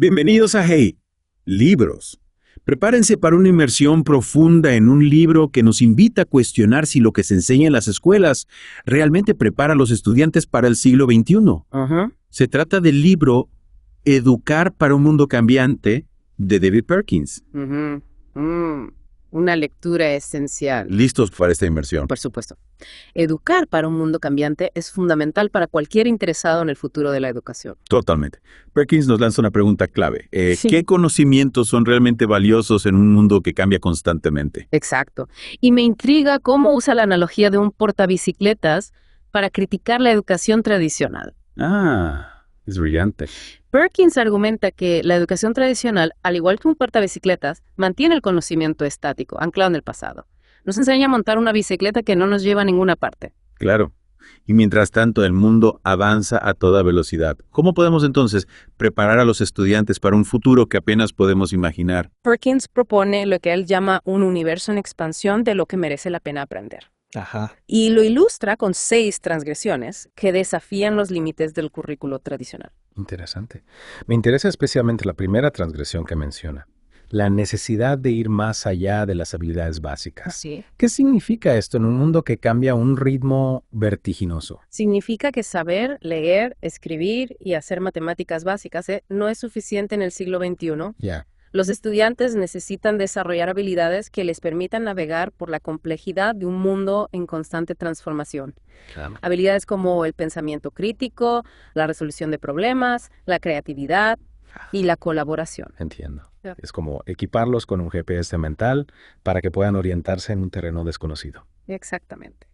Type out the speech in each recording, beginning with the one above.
Bienvenidos a Hey, Libros. Prepárense para una inmersión profunda en un libro que nos invita a cuestionar si lo que se enseña en las escuelas realmente prepara a los estudiantes para el siglo XXI. Se trata del libro Educar para un mundo cambiante de David Perkins. Una lectura esencial. ¿Listos para esta inmersión? Por supuesto. Educar para un mundo cambiante es fundamental para cualquier interesado en el futuro de la educación. Totalmente. Perkins nos lanza una pregunta clave. Sí. ¿Qué conocimientos son realmente valiosos en un mundo que cambia constantemente? Exacto. Y me intriga cómo usa la analogía de un portabicicletas para criticar la educación tradicional. Es brillante. Perkins argumenta que la educación tradicional, al igual que un portabicicletas, mantiene el conocimiento estático, anclado en el pasado. Nos enseña a montar una bicicleta que no nos lleva a ninguna parte. Claro. Y mientras tanto el mundo avanza a toda velocidad. ¿Cómo podemos entonces preparar a los estudiantes para un futuro que apenas podemos imaginar? Perkins propone lo que él llama un universo en expansión de lo que merece la pena aprender. Y lo ilustra con 6 transgresiones que desafían los límites del currículo tradicional. Interesante. Me interesa especialmente la primera transgresión que menciona, la necesidad de ir más allá de las habilidades básicas. Sí. ¿Qué significa esto en un mundo que cambia a un ritmo vertiginoso? Significa que saber, leer, escribir y hacer matemáticas básicas no es suficiente en el siglo XXI. Ya. Los estudiantes necesitan desarrollar habilidades que les permitan navegar por la complejidad de un mundo en constante transformación. Habilidades como el pensamiento crítico, la resolución de problemas, la creatividad y la colaboración. Entiendo. Ya. Es como equiparlos con un GPS mental para que puedan orientarse en un terreno desconocido. Exactamente.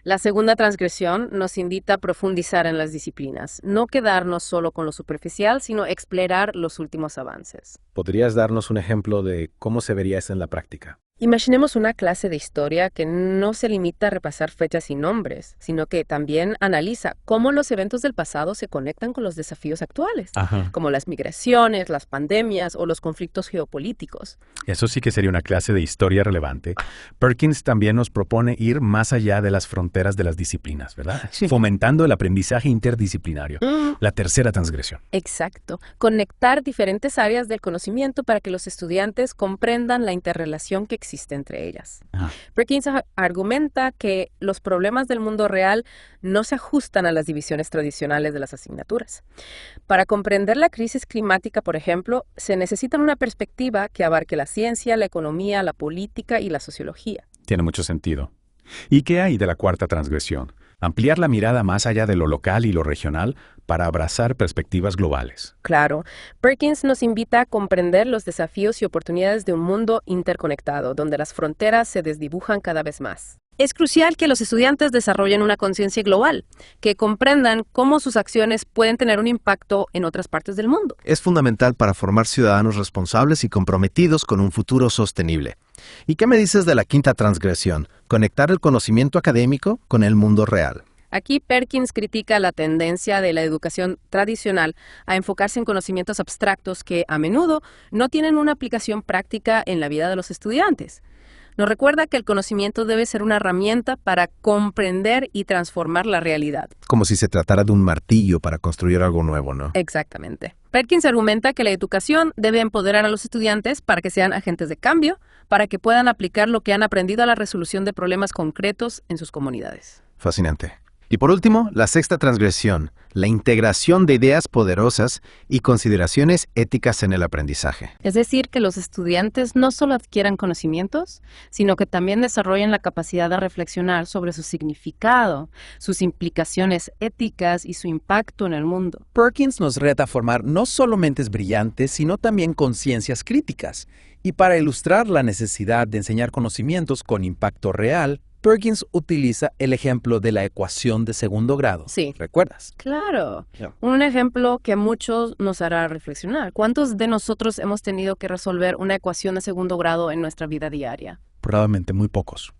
La segunda transgresión nos invita a profundizar en las disciplinas, no quedarnos solo con lo superficial, sino explorar los últimos avances. ¿Podrías darnos un ejemplo de cómo se vería eso en la práctica? Imaginemos una clase de historia que no se limita a repasar fechas y nombres, sino que también analiza cómo los eventos del pasado se conectan con los desafíos actuales, como las migraciones, las pandemias o los conflictos geopolíticos. Eso sí que sería una clase de historia relevante. Perkins también nos propone ir más allá de las fronteras de las disciplinas, ¿verdad? Sí. Fomentando el aprendizaje interdisciplinario. La tercera transgresión. Exacto. Conectar diferentes áreas del conocimiento para que los estudiantes comprendan la interrelación que existe entre ellas. Perkins argumenta que los problemas del mundo real no se ajustan a las divisiones tradicionales de las asignaturas. Para comprender la crisis climática, por ejemplo, se necesita una perspectiva que abarque la ciencia, la economía, la política y la sociología. Tiene mucho sentido. ¿Y qué hay de la cuarta transgresión? Ampliar la mirada más allá de lo local y lo regional para abrazar perspectivas globales. Claro, Perkins nos invita a comprender los desafíos y oportunidades de un mundo interconectado, donde las fronteras se desdibujan cada vez más. Es crucial que los estudiantes desarrollen una conciencia global, que comprendan cómo sus acciones pueden tener un impacto en otras partes del mundo. Es fundamental para formar ciudadanos responsables y comprometidos con un futuro sostenible. ¿Y qué me dices de la quinta transgresión? Conectar el conocimiento académico con el mundo real. Aquí Perkins critica la tendencia de la educación tradicional a enfocarse en conocimientos abstractos que a menudo no tienen una aplicación práctica en la vida de los estudiantes. Nos recuerda que el conocimiento debe ser una herramienta para comprender y transformar la realidad. Como si se tratara de un martillo para construir algo nuevo, ¿no? Exactamente. Perkins argumenta que la educación debe empoderar a los estudiantes para que sean agentes de cambio, para que puedan aplicar lo que han aprendido a la resolución de problemas concretos en sus comunidades. Fascinante. Y por último, la sexta transgresión, la integración de ideas poderosas y consideraciones éticas en el aprendizaje. Es decir, que los estudiantes no solo adquieran conocimientos, sino que también desarrollen la capacidad de reflexionar sobre su significado, sus implicaciones éticas y su impacto en el mundo. Perkins nos reta a formar no solo mentes brillantes, sino también conciencias críticas. Y para ilustrar la necesidad de enseñar conocimientos con impacto real, Perkins utiliza el ejemplo de la ecuación de segundo grado. Sí. ¿Recuerdas? Claro. Ya. Un ejemplo que a muchos nos hará reflexionar. ¿Cuántos de nosotros hemos tenido que resolver una ecuación de segundo grado en nuestra vida diaria? Probablemente muy pocos.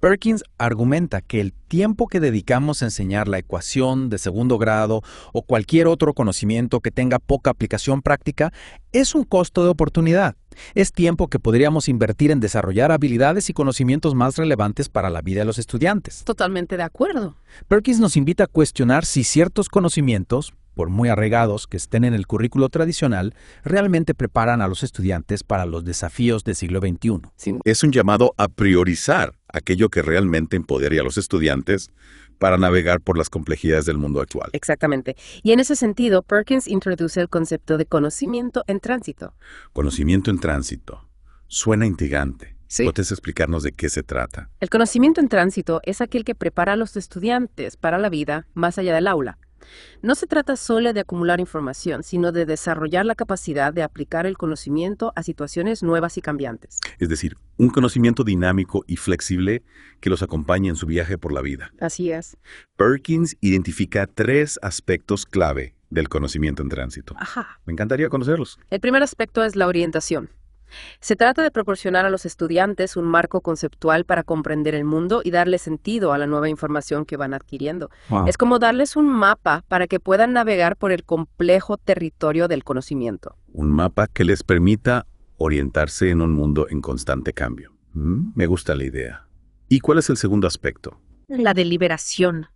Perkins argumenta que el tiempo que dedicamos a enseñar la ecuación de segundo grado o cualquier otro conocimiento que tenga poca aplicación práctica es un costo de oportunidad. Es tiempo que podríamos invertir en desarrollar habilidades y conocimientos más relevantes para la vida de los estudiantes. Totalmente de acuerdo. Perkins nos invita a cuestionar si ciertos conocimientos, por muy arraigados que estén en el currículo tradicional, realmente preparan a los estudiantes para los desafíos del siglo XXI. Es un llamado a priorizar aquello que realmente empodere a los estudiantes para navegar por las complejidades del mundo actual. Exactamente. Y en ese sentido, Perkins introduce el concepto de conocimiento en tránsito. Conocimiento en tránsito. Suena intrigante. Sí. ¿Puedes explicarnos de qué se trata? El conocimiento en tránsito es aquel que prepara a los estudiantes para la vida más allá del aula. No se trata solo de acumular información, sino de desarrollar la capacidad de aplicar el conocimiento a situaciones nuevas y cambiantes. Es decir, un conocimiento dinámico y flexible que los acompañe en su viaje por la vida. Así es. Perkins identifica 3 aspectos clave del conocimiento en tránsito. Ajá. Me encantaría conocerlos. El primer aspecto es la orientación. Se trata de proporcionar a los estudiantes un marco conceptual para comprender el mundo y darle sentido a la nueva información que van adquiriendo. Wow. Es como darles un mapa para que puedan navegar por el complejo territorio del conocimiento. Un mapa que les permita orientarse en un mundo en constante cambio. Me gusta la idea. ¿Y cuál es el segundo aspecto? La deliberación.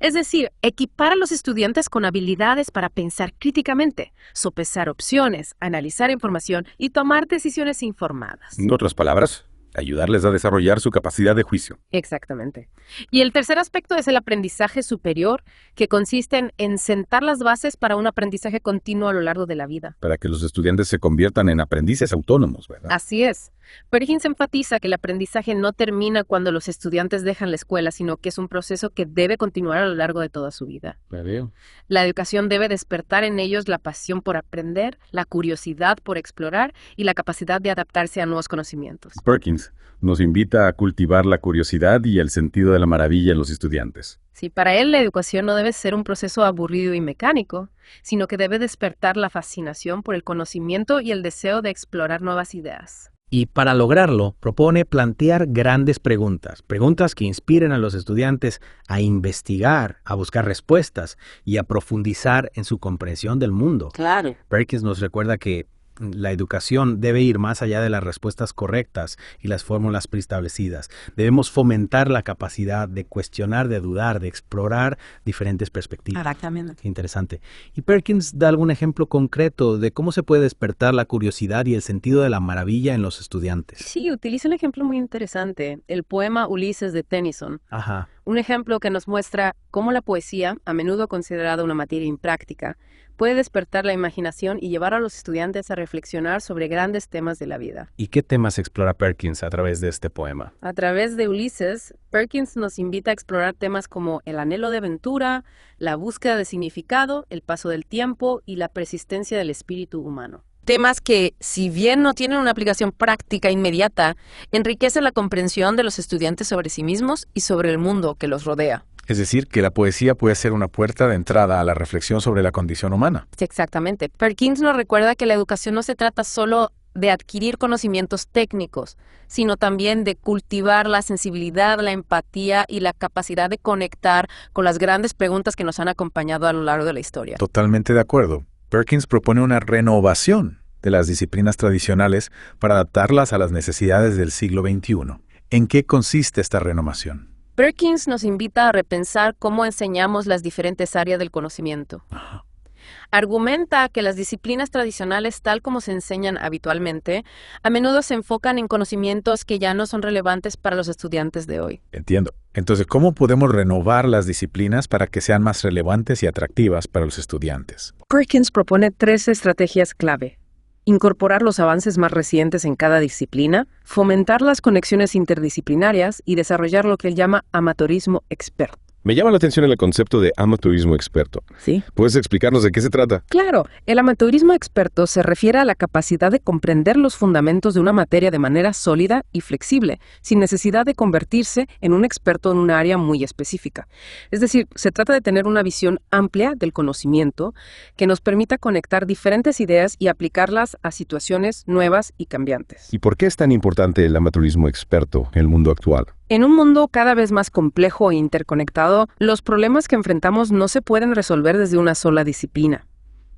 Es decir, equipar a los estudiantes con habilidades para pensar críticamente, sopesar opciones, analizar información y tomar decisiones informadas. En otras palabras, ayudarles a desarrollar su capacidad de juicio. Exactamente. Y el tercer aspecto es el aprendizaje superior, que consiste en sentar las bases para un aprendizaje continuo a lo largo de la vida. Para que los estudiantes se conviertan en aprendices autónomos, ¿verdad? Así es. Perkins enfatiza que el aprendizaje no termina cuando los estudiantes dejan la escuela, sino que es un proceso que debe continuar a lo largo de toda su vida. La veo. La educación debe despertar en ellos la pasión por aprender, la curiosidad por explorar y la capacidad de adaptarse a nuevos conocimientos. Perkins nos invita a cultivar la curiosidad y el sentido de la maravilla en los estudiantes. Sí, para él la educación no debe ser un proceso aburrido y mecánico, sino que debe despertar la fascinación por el conocimiento y el deseo de explorar nuevas ideas. Y para lograrlo, propone plantear grandes preguntas, preguntas que inspiren a los estudiantes a investigar, a buscar respuestas y a profundizar en su comprensión del mundo. Claro. Perkins nos recuerda que la educación debe ir más allá de las respuestas correctas y las fórmulas preestablecidas. Debemos fomentar la capacidad de cuestionar, de dudar, de explorar diferentes perspectivas. Exactamente. Qué interesante. ¿Y Perkins da algún ejemplo concreto de cómo se puede despertar la curiosidad y el sentido de la maravilla en los estudiantes? Sí, utiliza un ejemplo muy interesante, el poema Ulises de Tennyson. Ajá. Un ejemplo que nos muestra cómo la poesía, a menudo considerada una materia impráctica, puede despertar la imaginación y llevar a los estudiantes a reflexionar sobre grandes temas de la vida. ¿Y qué temas explora Perkins a través de este poema? A través de Ulises, Perkins nos invita a explorar temas como el anhelo de aventura, la búsqueda de significado, el paso del tiempo y la persistencia del espíritu humano. Temas que, si bien no tienen una aplicación práctica inmediata, enriquecen la comprensión de los estudiantes sobre sí mismos y sobre el mundo que los rodea. Es decir, que la poesía puede ser una puerta de entrada a la reflexión sobre la condición humana. Sí, exactamente. Perkins nos recuerda que la educación no se trata solo de adquirir conocimientos técnicos, sino también de cultivar la sensibilidad, la empatía y la capacidad de conectar con las grandes preguntas que nos han acompañado a lo largo de la historia. Totalmente de acuerdo. Perkins propone una renovación de las disciplinas tradicionales para adaptarlas a las necesidades del siglo XXI. ¿En qué consiste esta renovación? Perkins nos invita a repensar cómo enseñamos las diferentes áreas del conocimiento. Ajá. Argumenta que las disciplinas tradicionales, tal como se enseñan habitualmente, a menudo se enfocan en conocimientos que ya no son relevantes para los estudiantes de hoy. Entiendo. Entonces, ¿cómo podemos renovar las disciplinas para que sean más relevantes y atractivas para los estudiantes? Perkins propone 3 estrategias clave. Incorporar los avances más recientes en cada disciplina, fomentar las conexiones interdisciplinarias y desarrollar lo que él llama amateurismo experto. Me llama la atención el concepto de amateurismo experto. ¿Sí? ¿Puedes explicarnos de qué se trata? Claro, el amateurismo experto se refiere a la capacidad de comprender los fundamentos de una materia de manera sólida y flexible, sin necesidad de convertirse en un experto en un área muy específica. Es decir, se trata de tener una visión amplia del conocimiento que nos permita conectar diferentes ideas y aplicarlas a situaciones nuevas y cambiantes. ¿Y por qué es tan importante el amateurismo experto en el mundo actual? En un mundo cada vez más complejo e interconectado, los problemas que enfrentamos no se pueden resolver desde una sola disciplina.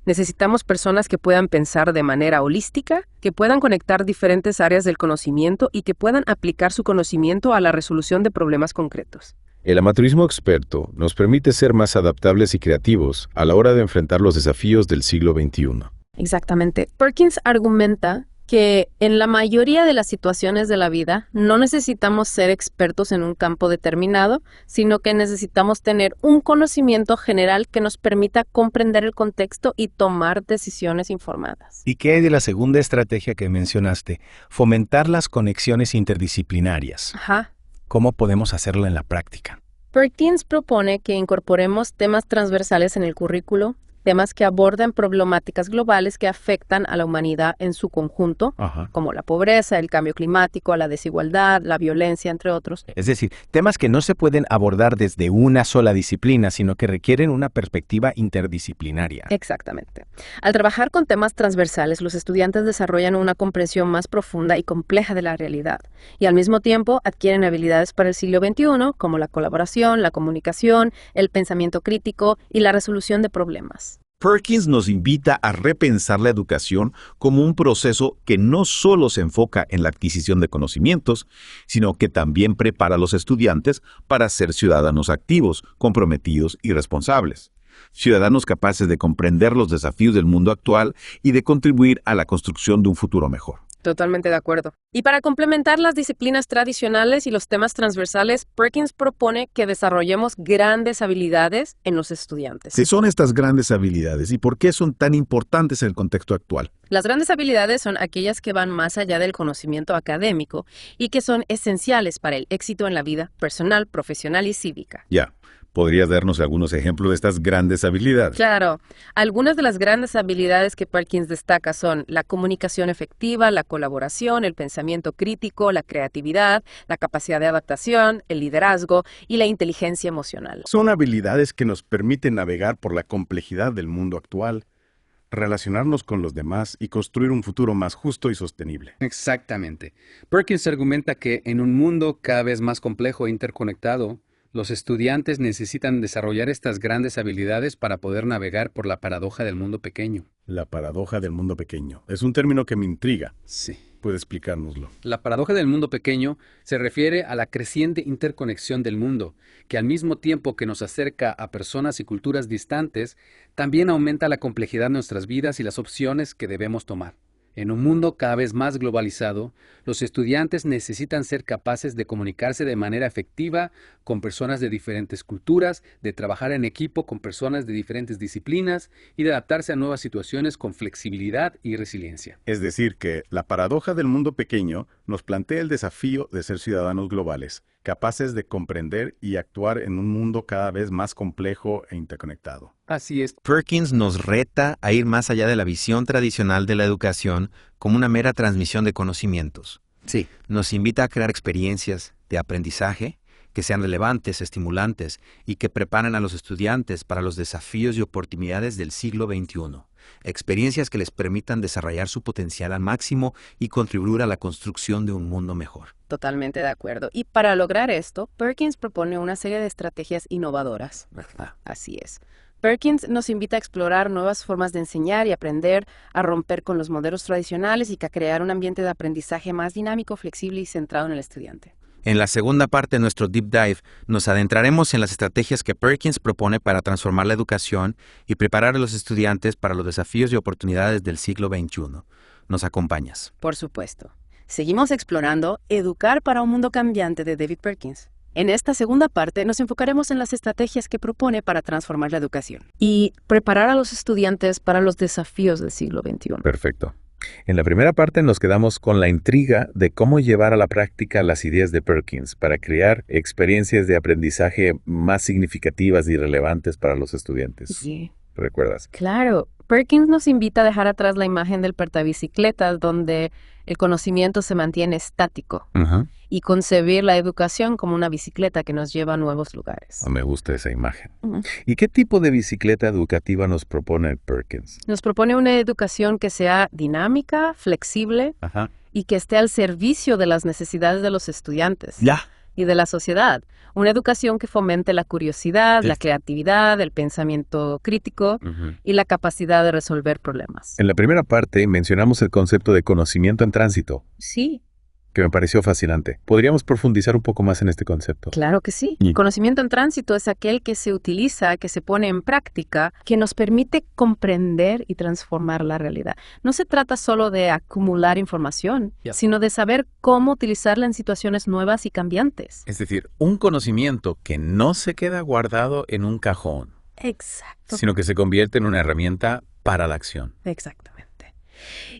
Necesitamos personas que puedan pensar de manera holística, que puedan conectar diferentes áreas del conocimiento y que puedan aplicar su conocimiento a la resolución de problemas concretos. El amateurismo experto nos permite ser más adaptables y creativos a la hora de enfrentar los desafíos del siglo XXI. Exactamente. Perkins argumenta que en la mayoría de las situaciones de la vida no necesitamos ser expertos en un campo determinado, sino que necesitamos tener un conocimiento general que nos permita comprender el contexto y tomar decisiones informadas. ¿Y qué hay de la segunda estrategia que mencionaste? Fomentar las conexiones interdisciplinarias. Ajá. ¿Cómo podemos hacerlo en la práctica? Perkins propone que incorporemos temas transversales en el currículo, temas que abordan problemáticas globales que afectan a la humanidad en su conjunto, como la pobreza, el cambio climático, la desigualdad, la violencia, entre otros. Es decir, temas que no se pueden abordar desde una sola disciplina, sino que requieren una perspectiva interdisciplinaria. Exactamente. Al trabajar con temas transversales, los estudiantes desarrollan una comprensión más profunda y compleja de la realidad, y al mismo tiempo adquieren habilidades para el siglo XXI, como la colaboración, la comunicación, el pensamiento crítico y la resolución de problemas. Perkins nos invita a repensar la educación como un proceso que no solo se enfoca en la adquisición de conocimientos, sino que también prepara a los estudiantes para ser ciudadanos activos, comprometidos y responsables. Ciudadanos capaces de comprender los desafíos del mundo actual y de contribuir a la construcción de un futuro mejor. Totalmente de acuerdo. Y para complementar las disciplinas tradicionales y los temas transversales, Perkins propone que desarrollemos grandes habilidades en los estudiantes. ¿Qué son estas grandes habilidades y por qué son tan importantes en el contexto actual? Las grandes habilidades son aquellas que van más allá del conocimiento académico y que son esenciales para el éxito en la vida personal, profesional y cívica. Ya. ¿Podrías darnos algunos ejemplos de estas grandes habilidades? Claro. Algunas de las grandes habilidades que Perkins destaca son la comunicación efectiva, la colaboración, el pensamiento crítico, la creatividad, la capacidad de adaptación, el liderazgo y la inteligencia emocional. Son habilidades que nos permiten navegar por la complejidad del mundo actual, relacionarnos con los demás y construir un futuro más justo y sostenible. Exactamente. Perkins argumenta que en un mundo cada vez más complejo e interconectado, los estudiantes necesitan desarrollar estas grandes habilidades para poder navegar por la paradoja del mundo pequeño. La paradoja del mundo pequeño. Es un término que me intriga. Sí. ¿Puede explicárnoslo? La paradoja del mundo pequeño se refiere a la creciente interconexión del mundo, que al mismo tiempo que nos acerca a personas y culturas distantes, también aumenta la complejidad de nuestras vidas y las opciones que debemos tomar. En un mundo cada vez más globalizado, los estudiantes necesitan ser capaces de comunicarse de manera efectiva con personas de diferentes culturas, de trabajar en equipo con personas de diferentes disciplinas y de adaptarse a nuevas situaciones con flexibilidad y resiliencia. Es decir, que la paradoja del mundo pequeño nos plantea el desafío de ser ciudadanos globales, capaces de comprender y actuar en un mundo cada vez más complejo e interconectado. Así es. Perkins nos reta a ir más allá de la visión tradicional de la educación como una mera transmisión de conocimientos. Sí. Nos invita a crear experiencias de aprendizaje que sean relevantes, estimulantes y que preparen a los estudiantes para los desafíos y oportunidades del siglo XXI. Experiencias que les permitan desarrollar su potencial al máximo y contribuir a la construcción de un mundo mejor. Totalmente de acuerdo. Y para lograr esto, Perkins propone una serie de estrategias innovadoras. Así es. Perkins nos invita a explorar nuevas formas de enseñar y aprender, a romper con los modelos tradicionales y a crear un ambiente de aprendizaje más dinámico, flexible y centrado en el estudiante. En la segunda parte de nuestro Deep Dive, nos adentraremos en las estrategias que Perkins propone para transformar la educación y preparar a los estudiantes para los desafíos y oportunidades del siglo XXI. ¿Nos acompañas? Por supuesto. Seguimos explorando Educar para un mundo cambiante de David Perkins. En esta segunda parte nos enfocaremos en las estrategias que propone para transformar la educación y preparar a los estudiantes para los desafíos del siglo XXI. Perfecto. En la primera parte nos quedamos con la intriga de cómo llevar a la práctica las ideas de Perkins para crear experiencias de aprendizaje más significativas y relevantes para los estudiantes. Sí. ¿Recuerdas? Claro. Perkins nos invita a dejar atrás la imagen del portabicicletas donde el conocimiento se mantiene estático y concebir la educación como una bicicleta que nos lleva a nuevos lugares. Me gusta esa imagen. ¿Y qué tipo de bicicleta educativa nos propone Perkins? Nos propone una educación que sea dinámica, flexible y que esté al servicio de las necesidades de los estudiantes. Y de la sociedad. Una educación que fomente la curiosidad, la creatividad, el pensamiento crítico y la capacidad de resolver problemas. En la primera parte mencionamos el concepto de conocimiento en tránsito. Sí. que me pareció fascinante. ¿Podríamos profundizar un poco más en este concepto? Claro que sí. Y- Conocimiento en tránsito es aquel que se utiliza, que se pone en práctica, que nos permite comprender y transformar la realidad. No se trata solo de acumular información, sino de saber cómo utilizarla en situaciones nuevas y cambiantes. Es decir, un conocimiento que no se queda guardado en un cajón, Exacto. sino que se convierte en una herramienta para la acción. Exactamente.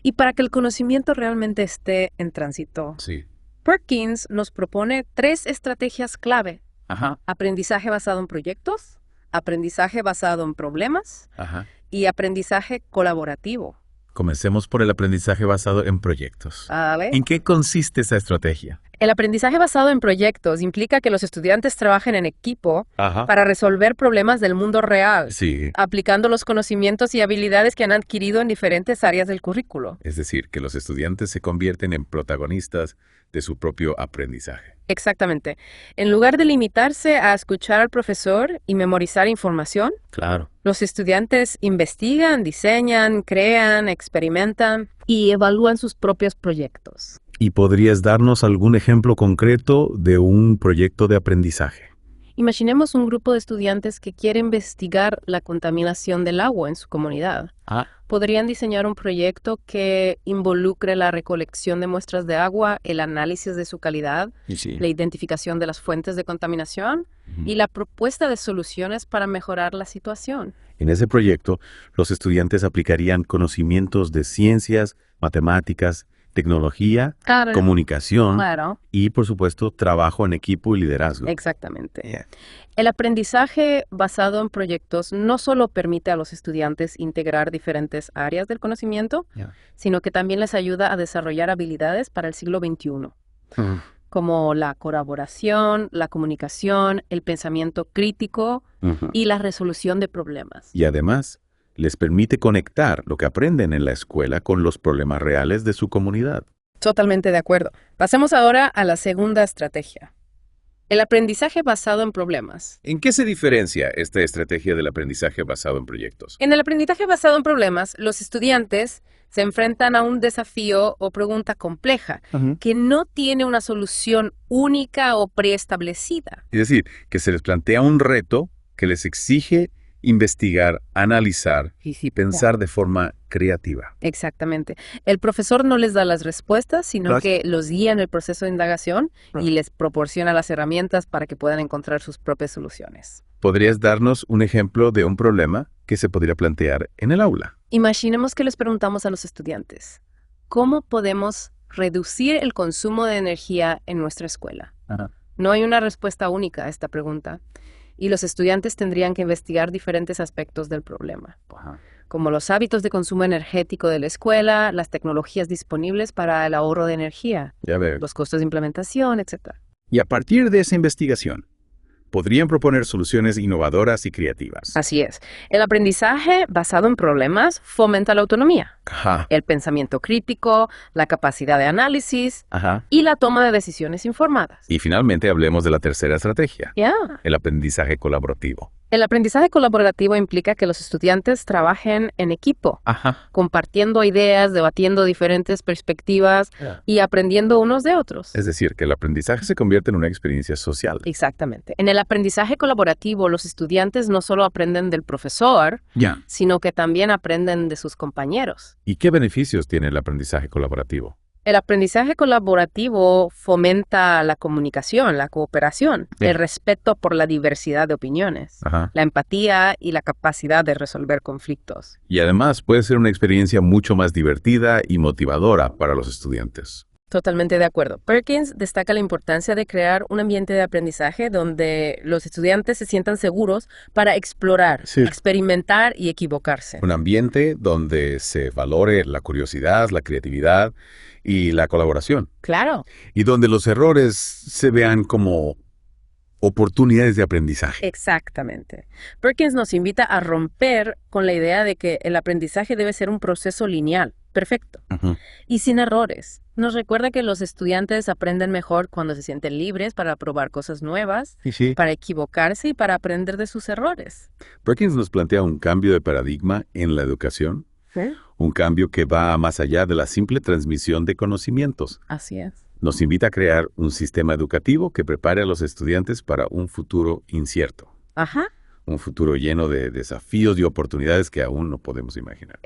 Y para que el conocimiento realmente esté en tránsito, Sí. Perkins nos propone 3 estrategias clave. Ajá, Aprendizaje basado en proyectos, aprendizaje basado en problemas ajá. y aprendizaje colaborativo. Comencemos por el aprendizaje basado en proyectos. ¿Vale? ¿En qué consiste esa estrategia? El aprendizaje basado en proyectos implica que los estudiantes trabajen en equipo Ajá. para resolver problemas del mundo real, Sí. aplicando los conocimientos y habilidades que han adquirido en diferentes áreas del currículo. Es decir, que los estudiantes se convierten en protagonistas de su propio aprendizaje. Exactamente. En lugar de limitarse a escuchar al profesor y memorizar información, Claro. los estudiantes investigan, diseñan, crean, experimentan y evalúan sus propios proyectos. ¿Y podrías darnos algún ejemplo concreto de un proyecto de aprendizaje? Imaginemos un grupo de estudiantes que quiere investigar la contaminación del agua en su comunidad. Podrían diseñar un proyecto que involucre la recolección de muestras de agua, el análisis de su calidad, la identificación de las fuentes de contaminación y la propuesta de soluciones para mejorar la situación. En ese proyecto, los estudiantes aplicarían conocimientos de ciencias, matemáticas, tecnología, Claro. comunicación Claro, y, por supuesto, trabajo en equipo y liderazgo. exactamente. El aprendizaje basado en proyectos no solo permite a los estudiantes integrar diferentes áreas del conocimiento, sino que también les ayuda a desarrollar habilidades para el siglo XXI, como la colaboración, la comunicación, el pensamiento crítico Ujú. y la resolución de problemas. Y además, les permite conectar lo que aprenden en la escuela con los problemas reales de su comunidad. Totalmente de acuerdo. Pasemos ahora a la segunda estrategia. El aprendizaje basado en problemas. ¿En qué se diferencia esta estrategia del aprendizaje basado en proyectos? En el aprendizaje basado en problemas, los estudiantes se enfrentan a un desafío o pregunta compleja que no tiene una solución única o preestablecida. Es decir, que se les plantea un reto que les exige investigar, analizar y pensar de forma creativa. Exactamente. El profesor no les da las respuestas, sino que los guía en el proceso de indagación y les proporciona las herramientas para que puedan encontrar sus propias soluciones. ¿Podrías darnos un ejemplo de un problema que se podría plantear en el aula? Imaginemos que les preguntamos a los estudiantes, ¿cómo podemos reducir el consumo de energía en nuestra escuela? No hay una respuesta única a esta pregunta. Y los estudiantes tendrían que investigar diferentes aspectos del problema, como los hábitos de consumo energético de la escuela, las tecnologías disponibles para el ahorro de energía, Ya veo. los costos de implementación, etc. Y a partir de esa investigación, podrían proponer soluciones innovadoras y creativas. Así es. El aprendizaje basado en problemas fomenta la autonomía, Ajá. el pensamiento crítico, la capacidad de análisis Ajá. y la toma de decisiones informadas. Y finalmente hablemos de la tercera estrategia, Ya. el aprendizaje colaborativo. El aprendizaje colaborativo implica que los estudiantes trabajen en equipo, Ajá. compartiendo ideas, debatiendo diferentes perspectivas y aprendiendo unos de otros. Es decir, que el aprendizaje se convierte en una experiencia social. Exactamente. En el aprendizaje colaborativo, los estudiantes no solo aprenden del profesor, Ya. sino que también aprenden de sus compañeros. ¿Y qué beneficios tiene el aprendizaje colaborativo? El aprendizaje colaborativo fomenta la comunicación, la cooperación, Bien. el respeto por la diversidad de opiniones, Ajá. la empatía y la capacidad de resolver conflictos. Y además puede ser una experiencia mucho más divertida y motivadora para los estudiantes. Totalmente de acuerdo. Perkins destaca la importancia de crear un ambiente de aprendizaje donde los estudiantes se sientan seguros para explorar, experimentar y equivocarse. Un ambiente donde se valore la curiosidad, la creatividad y la colaboración. Claro. Y donde los errores se vean como oportunidades de aprendizaje. Exactamente. Perkins nos invita a romper con la idea de que el aprendizaje debe ser un proceso lineal, perfecto, y sin errores. Nos recuerda que los estudiantes aprenden mejor cuando se sienten libres para probar cosas nuevas, para equivocarse y para aprender de sus errores. Perkins nos plantea un cambio de paradigma en la educación, un cambio que va más allá de la simple transmisión de conocimientos. Así es. Nos invita a crear un sistema educativo que prepare a los estudiantes para un futuro incierto. Ajá. Un futuro lleno de desafíos y oportunidades que aún no podemos imaginar.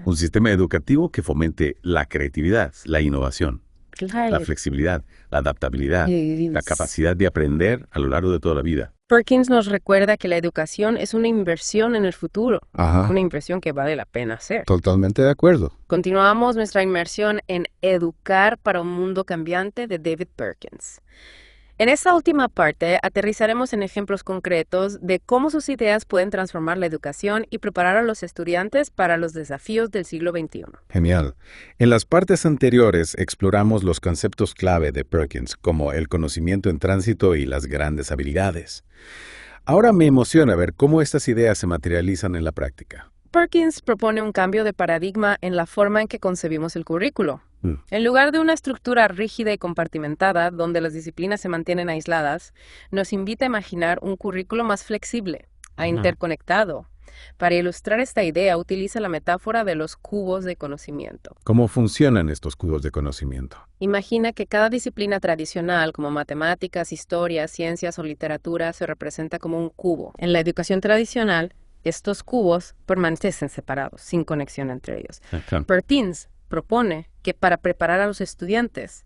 Un sistema educativo que fomente la creatividad, la innovación, la flexibilidad, la adaptabilidad, la capacidad de aprender a lo largo de toda la vida. Perkins nos recuerda que la educación es una inversión en el futuro, Ajá. una inversión que vale la pena hacer. Totalmente de acuerdo. Continuamos nuestra inmersión en Educar para un mundo cambiante de David Perkins. En esta última parte aterrizaremos en ejemplos concretos de cómo sus ideas pueden transformar la educación y preparar a los estudiantes para los desafíos del siglo XXI. Genial. En las partes anteriores exploramos los conceptos clave de Perkins, como el conocimiento en tránsito y las grandes habilidades. Ahora me emociona ver cómo estas ideas se materializan en la práctica. Perkins propone un cambio de paradigma en la forma en que concebimos el currículo. En lugar de una estructura rígida y compartimentada, donde las disciplinas se mantienen aisladas, nos invita a imaginar un currículo más flexible, interconectado. Para ilustrar esta idea, utiliza la metáfora de los cubos de conocimiento. ¿Cómo funcionan estos cubos de conocimiento? Imagina que cada disciplina tradicional, como matemáticas, historia, ciencias o literatura, se representa como un cubo. En la educación tradicional, estos cubos permanecen separados, sin conexión entre ellos. Perkins propone que para preparar a los estudiantes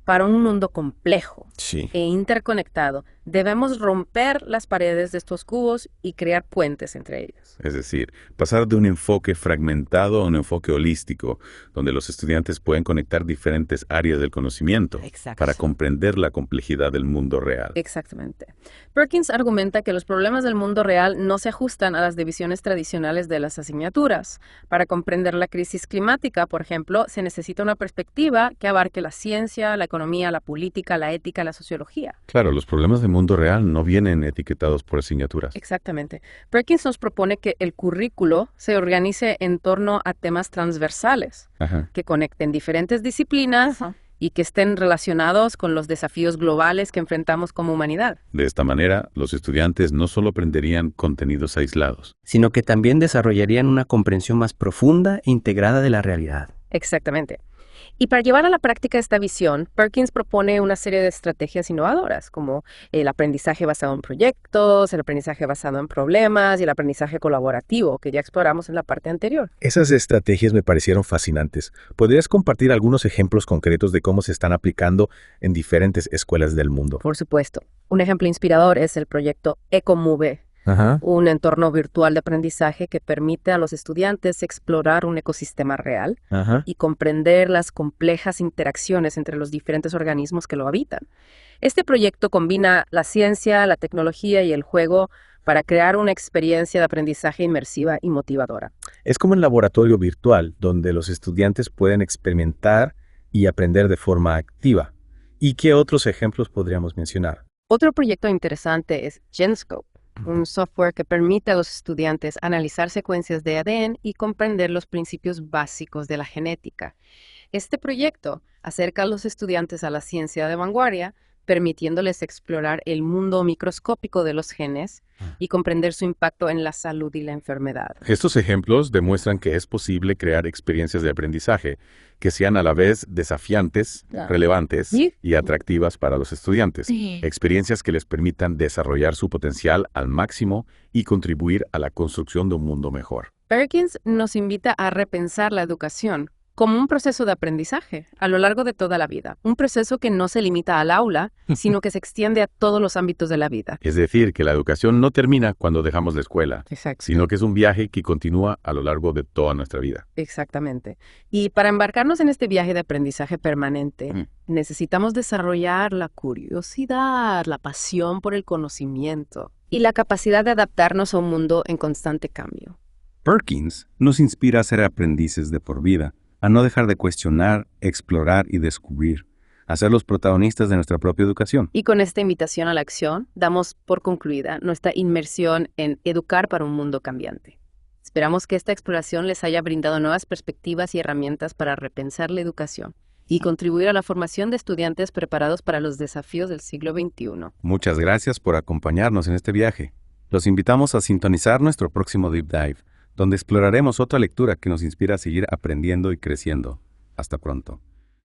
para un mundo complejo e interconectado, debemos romper las paredes de estos cubos y crear puentes entre ellos. Es decir, pasar de un enfoque fragmentado a un enfoque holístico, donde los estudiantes pueden conectar diferentes áreas del conocimiento para comprender la complejidad del mundo real. Exactamente. Perkins argumenta que los problemas del mundo real no se ajustan a las divisiones tradicionales de las asignaturas. Para comprender la crisis climática, por ejemplo, se necesita una perspectiva que abarque la ciencia, la economía, la política, la ética, la sociología. Claro, los problemas del mundo real no vienen etiquetados por asignaturas. Exactamente. Perkins nos propone que el currículo se organice en torno a temas transversales que conecten diferentes disciplinas y que estén relacionados con los desafíos globales que enfrentamos como humanidad. De esta manera, los estudiantes no solo aprenderían contenidos aislados, sino que también desarrollarían una comprensión más profunda e integrada de la realidad. Exactamente. Y para llevar a la práctica esta visión, Perkins propone una serie de estrategias innovadoras, como el aprendizaje basado en proyectos, el aprendizaje basado en problemas y el aprendizaje colaborativo, que ya exploramos en la parte anterior. Esas estrategias me parecieron fascinantes. ¿Podrías compartir algunos ejemplos concretos de cómo se están aplicando en diferentes escuelas del mundo? Por supuesto. Un ejemplo inspirador es el proyecto EcoMove, un entorno virtual de aprendizaje que permite a los estudiantes explorar un ecosistema real y comprender las complejas interacciones entre los diferentes organismos que lo habitan. Este proyecto combina la ciencia, la tecnología y el juego para crear una experiencia de aprendizaje inmersiva y motivadora. Es como un laboratorio virtual donde los estudiantes pueden experimentar y aprender de forma activa. ¿Y qué otros ejemplos podríamos mencionar? Otro proyecto interesante es GenScope, un software que permite a los estudiantes analizar secuencias de ADN y comprender los principios básicos de la genética. Este proyecto acerca a los estudiantes a la ciencia de vanguardia, permitiéndoles explorar el mundo microscópico de los genes y comprender su impacto en la salud y la enfermedad. Estos ejemplos demuestran que es posible crear experiencias de aprendizaje que sean a la vez desafiantes, relevantes y atractivas para los estudiantes. Experiencias que les permitan desarrollar su potencial al máximo y contribuir a la construcción de un mundo mejor. Perkins nos invita a repensar la educación como un proceso de aprendizaje a lo largo de toda la vida. Un proceso que no se limita al aula, sino que se extiende a todos los ámbitos de la vida. Es decir, que la educación no termina cuando dejamos la escuela, sino que es un viaje que continúa a lo largo de toda nuestra vida. Exactamente. Y para embarcarnos en este viaje de aprendizaje permanente, necesitamos desarrollar la curiosidad, la pasión por el conocimiento y la capacidad de adaptarnos a un mundo en constante cambio. Perkins nos inspira a ser aprendices de por vida, a no dejar de cuestionar, explorar y descubrir, a ser los protagonistas de nuestra propia educación. Y con esta invitación a la acción, damos por concluida nuestra inmersión en Educar para un mundo cambiante. Esperamos que esta exploración les haya brindado nuevas perspectivas y herramientas para repensar la educación y contribuir a la formación de estudiantes preparados para los desafíos del siglo XXI. Muchas gracias por acompañarnos en este viaje. Los invitamos a sintonizar nuestro próximo Deep Dive, donde exploraremos otra lectura que nos inspira a seguir aprendiendo y creciendo. Hasta pronto.